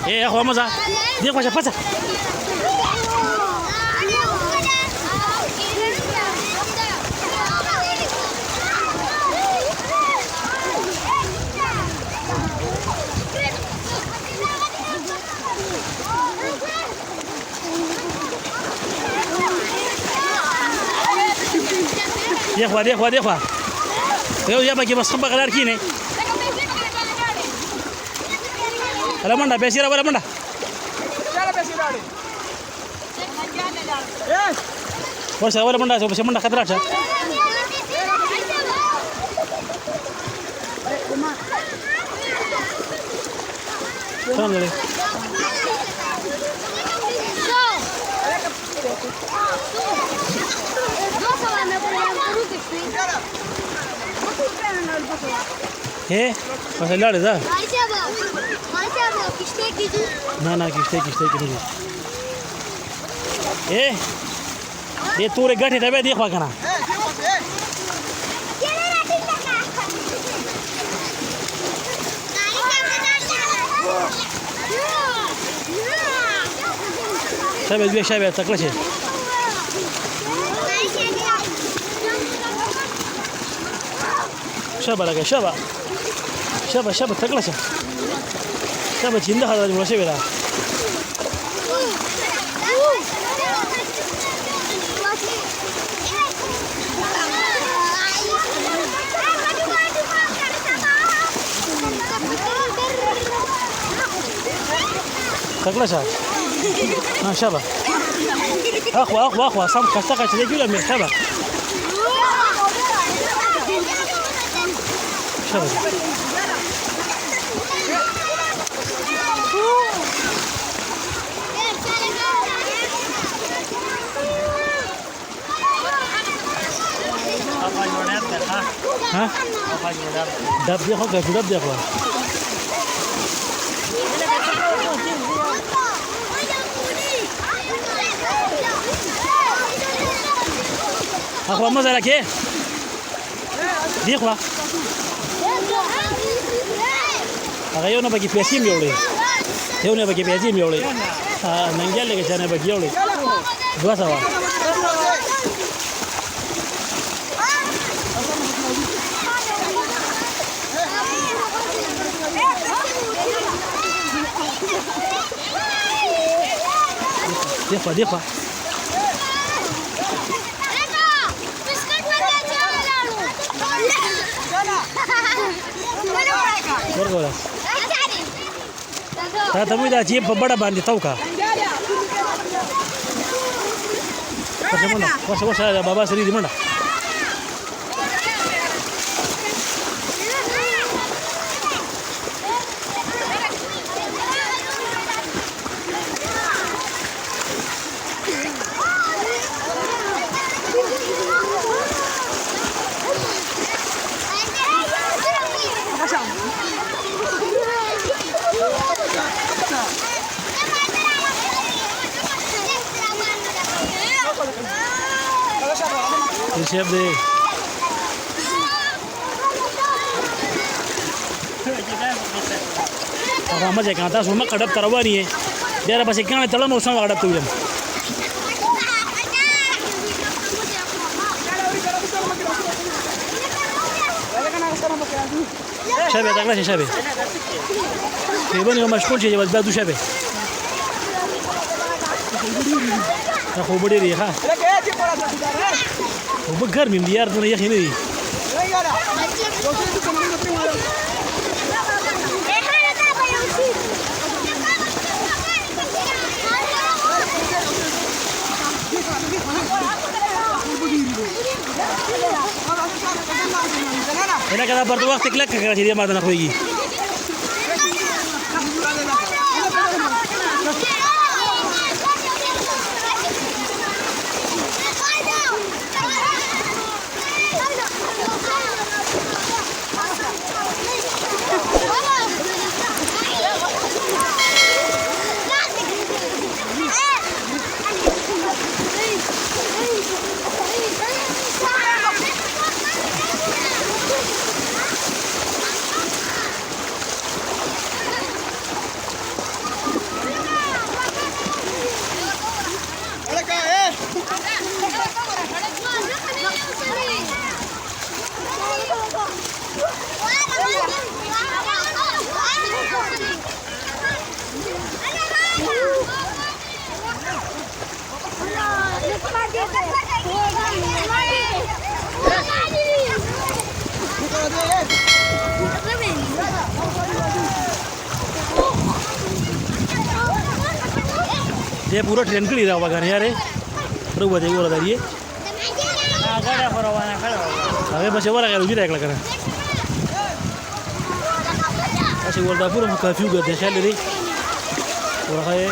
يا اخوة مزة ديك واش فتا يا اخوة يا اخوة يا اخوة يا باقي بس خبا غلار كيني ولا مندا بيسيرا ولا مندا ولا ولا مندا بس مندا خطرات تمام ايه بس لا لا ना किश्ते की नहीं ये तूरे गठे तबे देखवा कना शबे बे शबे तकले छे शबा लगे शबा तकले छे शबा जिंदा हाल में शबे ला تقلا شاب ها شبا اخوة صم كسكه تجي من شبا شبا ها دب دي اخوة دب دي اخوة اخوة ماذا لك ايه دي اخوة اغيونا بقي بيسيم يولي يونا بقي بيسيم يولي ننجل لك جانا بقي يولي دوا سوا دي اخوة Bergolas. Saya temui dah jeep bada bandit tahu kah? Bagaimana? Wasa ada baba sendiri di mana? Siap deh. Apa aja kan? Atas rumah kadap taruhan ni. Dia ada pasal ikan telah mau sama kadap tu jam. Syabe tak lah syabe. Ibu ni masuk je jawab badu syabe. Aku berdiri ha. وبقر من ديار دنا يا اخي ني هنا كذا برضو وقتك لك كذا شيء ما دنا خويي ये पूरा train के लिए रहा होगा यार बरोबर आहे बोला दारी गाड्या फरवाना खड़ा હવે પછી વરા કે ઉભી રાખલા કરે પછી બોલતા પૂરો કફ્યુ ગતે ચાલે રે ઓરા હે